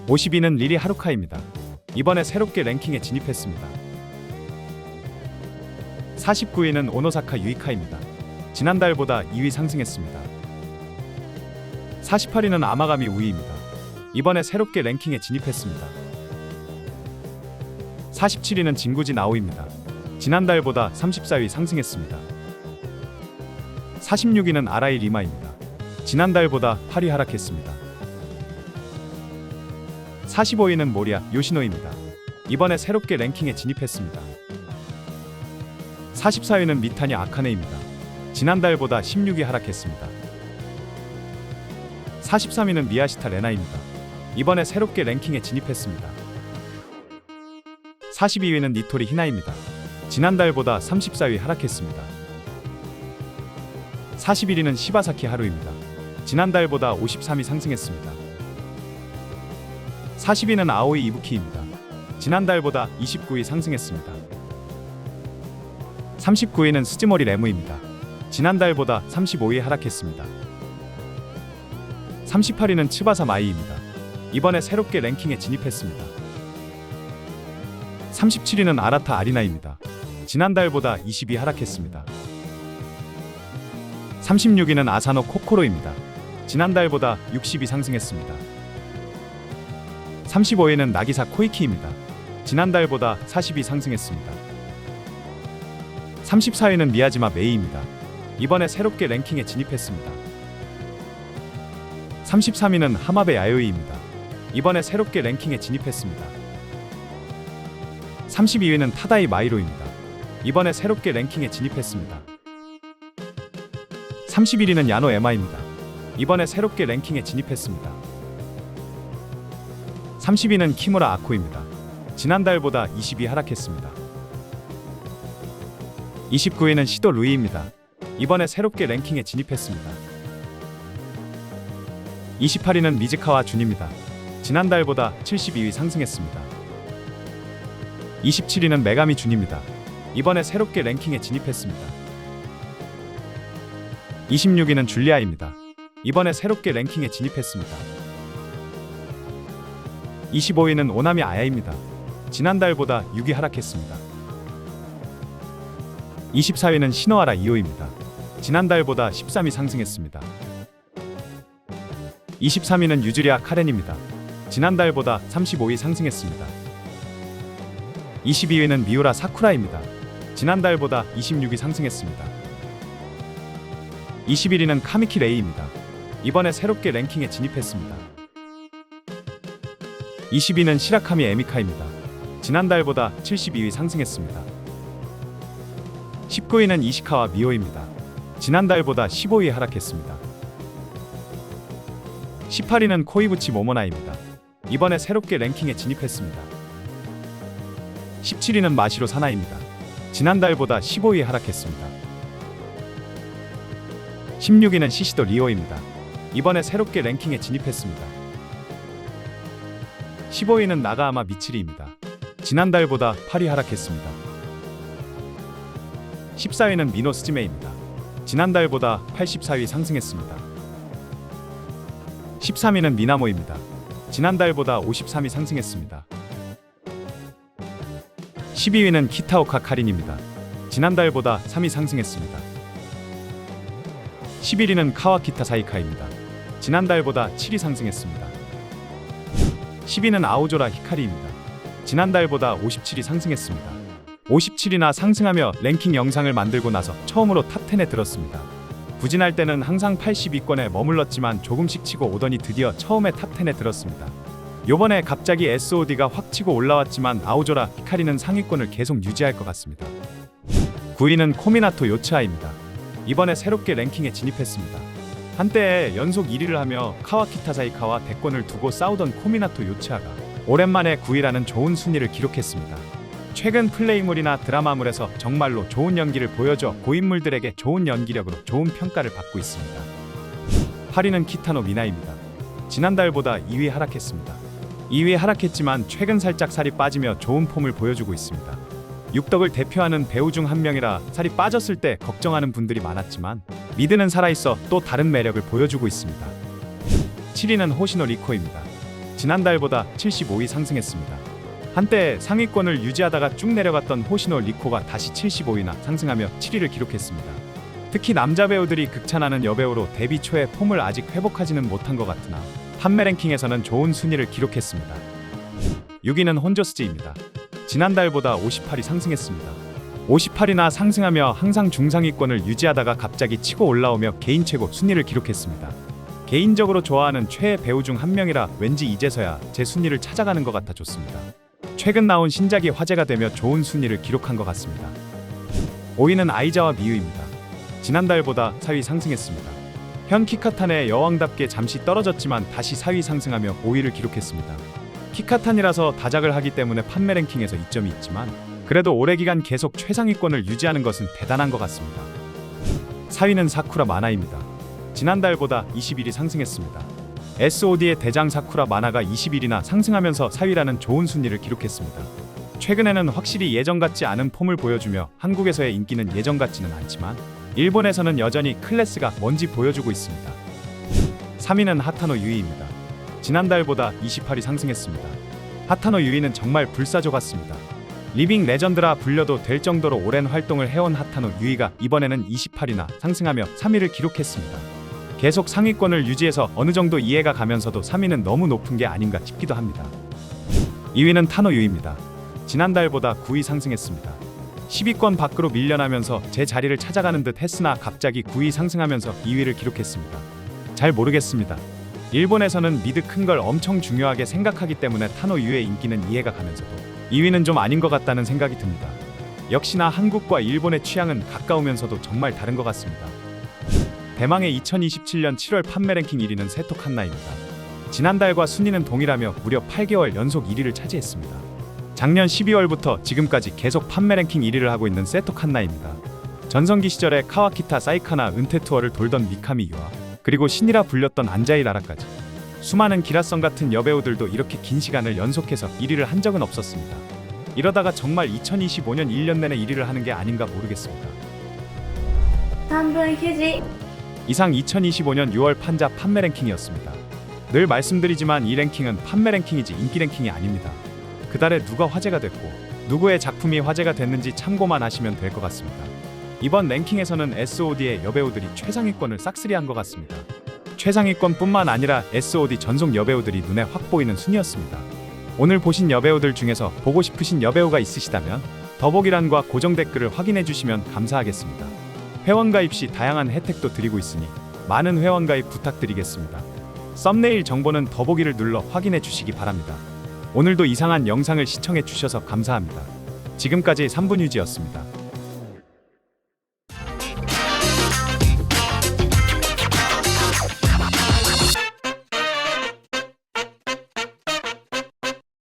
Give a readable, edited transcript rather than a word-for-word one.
(52는) 리리 하루카입니다. 이번에 새롭게 랭킹에 진입했습니다. (49위는) 오노사카 유이카입니다. 지난달보다 2위 상승했습니다. (48위는) 아마가미 우이입니다. 이번에 새롭게 랭킹에 진입했습니다. (47위는) 진구지 나오입니다. 지난달보다 34위 상승했습니다. (46위는) 아라이 리마입니다. 지난달보다 8위 하락했습니다. 45위는 모리아 요시노입니다. 이번에 새롭게 랭킹에 진입했습니다. 44위는 미타니 아카네입니다. 지난달보다 16위 하락했습니다. 43위는 미야시타 레나입니다. 이번에 새롭게 랭킹에 진입했습니다. 42위는 니토리 히나입니다. 지난달보다 34위 하락했습니다. 41위는 시바사키 하루입니다. 지난달보다 53위 상승했습니다. 40위는 아오이 이부키입니다. 지난달보다 29위 상승했습니다. 39위는 스즈모리 레무입니다. 지난달보다 35위 하락했습니다. 38위는 츠바사 마이입니다. 이번에 새롭게 랭킹에 진입했습니다. 37위는 아라타 아리나입니다. 지난달보다 20위 하락했습니다. 36위는 아사노 코코로입니다. 지난달보다 60위 상승했습니다. 35위는 나기사 코이키입니다. 지난달보다 40위 상승했습니다. 34위는 미야지마 메이입니다. 이번에 새롭게 랭킹에 진입했습니다. 33위는 하마베 야요이입니다. 이번에 새롭게 랭킹에 진입했습니다. 32위는 타다이 마이로입니다. 이번에 새롭게 랭킹에 진입했습니다. 31위는 야노 에마입니다. 이번에 새롭게 랭킹에 진입했습니다. 30위는 키무라 아코입니다. 지난달보다 20위 하락했습니다. 29위는 시도 루이입니다. 이번에 새롭게 랭킹에 진입했습니다. 28위는 미즈카와 준입니다. 지난달보다 72위 상승했습니다. 27위는 메가미 준입니다. 이번에 새롭게 랭킹에 진입했습니다. 26위는 줄리아입니다. 이번에 새롭게 랭킹에 진입했습니다. 25위는 오나미 아야입니다. 지난달보다 6위 하락했습니다. 24위는 시노하라 이오입니다. 지난달보다 13위 상승했습니다. 23위는 유즈리아 카렌입니다. 지난달보다 35위 상승했습니다. 22위는 미우라 사쿠라입니다. 지난달보다 26위 상승했습니다. 21위는 카미키 레이입니다. 이번에 새롭게 랭킹에 진입했습니다. 20위는 시라카미 에미카입니다. 지난달보다 72위 상승했습니다. 19위는 이시카와 미오입니다. 지난달보다 15위 하락했습니다. 18위는 코이부치 모모나입니다. 이번에 새롭게 랭킹에 진입했습니다. 17위는 마시로 사나입니다. 지난달보다 15위 하락했습니다. 16위는 시시도 리오입니다. 이번에 새롭게 랭킹에 진입했습니다. 15위는 나가아마 미츠리입니다. 지난달보다 8위 하락했습니다. 14위는 미노 스즈메입니다. 지난달보다 84위 상승했습니다. 13위는 미나모입니다. 지난달보다 53위 상승했습니다. 12위는 키타오카 카린입니다. 지난달보다 3위 상승했습니다. 11위는 카와키타 사이카입니다. 지난달보다 7위 상승했습니다. 10위는 아오조라 히카리입니다. 지난달보다 57위 상승했습니다. 57위나 상승하며 랭킹 영상을 만들고 나서 처음으로 탑10에 들었습니다. 부진할 때는 항상 80위권에 머물렀지만 조금씩 치고 오더니 드디어 처음에 탑10에 들었습니다. 요번에 갑자기 SOD가 확 치고 올라왔지만 아오조라 히카리는 상위권을 계속 유지할 것 같습니다. 9위는 코미나토 요츠아입니다. 이번에 새롭게 랭킹에 진입했습니다. 한때 연속 1위를 하며 카와키타 사이카와 대권을 두고 싸우던 코미나토 요츠아가 오랜만에 9위라는 좋은 순위를 기록했습니다. 최근 플레이물이나 드라마물에서 정말로 좋은 연기를 보여줘 고인물들에게 좋은 연기력으로 좋은 평가를 받고 있습니다. 8위는 키타노 미나입니다. 지난달보다 2위 하락했습니다. 2위 하락했지만 최근 살짝 살이 빠지며 좋은 폼을 보여주고 있습니다. 육덕을 대표하는 배우 중 한 명이라 살이 빠졌을 때 걱정하는 분들이 많았지만 미드는 살아있어 또 다른 매력을 보여주고 있습니다. 7위는 호시노 리코입니다. 지난달보다 75위 상승했습니다. 한때 상위권을 유지하다가 쭉 내려갔던 호시노 리코가 다시 75위나 상승하며 7위를 기록했습니다. 특히 남자 배우들이 극찬하는 여배우로 데뷔 초의 폼을 아직 회복하지는 못한 것 같으나 판매 랭킹에서는 좋은 순위를 기록했습니다. 6위는 혼저스지입니다. 지난달보다 58위 상승했습니다. 58위나 상승하며 항상 중상위권을 유지하다가 갑자기 치고 올라오며 개인 최고 순위를 기록했습니다. 개인적으로 좋아하는 최애 배우 중 한 명이라 왠지 이제서야 제 순위를 찾아가는 것 같아 좋습니다. 최근 나온 신작이 화제가 되며 좋은 순위를 기록한 것 같습니다. 5위는 아이자와 미유입니다. 지난달보다 4위 상승했습니다. 현 키카탄의 여왕답게 잠시 떨어졌지만 다시 4위 상승하며 5위를 기록했습니다. 키카탄이라서 다작을 하기 때문에 판매 랭킹에서 이점이 있지만 그래도 오래 기간 계속 최상위권을 유지하는 것은 대단한 것 같습니다. 4위는 사쿠라 마나입니다. 지난달보다 21위 상승했습니다. SOD의 대장 사쿠라 마나가 21위나 상승하면서 4위라는 좋은 순위를 기록했습니다. 최근에는 확실히 예전 같지 않은 폼을 보여주며 한국에서의 인기는 예전 같지는 않지만 일본에서는 여전히 클래스가 뭔지 보여주고 있습니다. 3위는 하타노 유이입니다. 지난달보다 28위 상승했습니다. 하타노 유이는 정말 불사조 같습니다. 리빙 레전드라 불려도 될 정도로 오랜 활동을 해온 하타노 유이가 이번에는 28위나 상승하며 3위를 기록했습니다. 계속 상위권을 유지해서 어느 정도 이해가 가면서도 3위는 너무 높은 게 아닌가 싶기도 합니다. 2위는 타노 유이입니다. 지난달보다 9위 상승했습니다. 10위권 밖으로 밀려나면서 제 자리를 찾아가는 듯 했으나 갑자기 9위 상승하면서 2위를 기록했습니다. 잘 모르겠습니다. 일본에서는 미드 큰 걸 엄청 중요하게 생각하기 때문에 타노 유의 인기는 이해가 가면서도 2위는 좀 아닌 것 같다는 생각이 듭니다. 역시나 한국과 일본의 취향은 가까우면서도 정말 다른 것 같습니다. 대망의 2027년 7월 판매 랭킹 1위는 세토 칸나입니다. 지난달과 순위는 동일하며 무려 8개월 연속 1위를 차지했습니다. 작년 12월부터 지금까지 계속 판매 랭킹 1위를 하고 있는 세토 칸나입니다. 전성기 시절에 카와키타 사이카나 은퇴 투어를 돌던 미카미 유아 그리고 신이라 불렸던 안자이 라라까지 수많은 기라성 같은 여배우들도 이렇게 긴 시간을 연속해서 1위를 한 적은 없었습니다. 이러다가 정말 2025년 1년 내내 1위를 하는 게 아닌가 모르겠습니다. 3분 휴지. 이상 2025년 6월 판자 판매 랭킹이었습니다. 늘 말씀드리지만 이 랭킹은 판매 랭킹이지 인기 랭킹이 아닙니다. 그달에 누가 화제가 됐고 누구의 작품이 화제가 됐는지 참고만 하시면 될 것 같습니다. 이번 랭킹에서는 SOD의 여배우들이 최상위권을 싹쓸이한 것 같습니다. 최상위권뿐만 아니라 SOD 전속 여배우들이 눈에 확 보이는 순위였습니다. 오늘 보신 여배우들 중에서 보고 싶으신 여배우가 있으시다면 더보기란과 고정 댓글을 확인해 주시면 감사하겠습니다. 회원가입 시 다양한 혜택도 드리고 있으니 많은 회원가입 부탁드리겠습니다. 썸네일 정보는 더보기를 눌러 확인해 주시기 바랍니다. 오늘도 이상한 영상을 시청해 주셔서 감사합니다. 지금까지 3분 유지였습니다.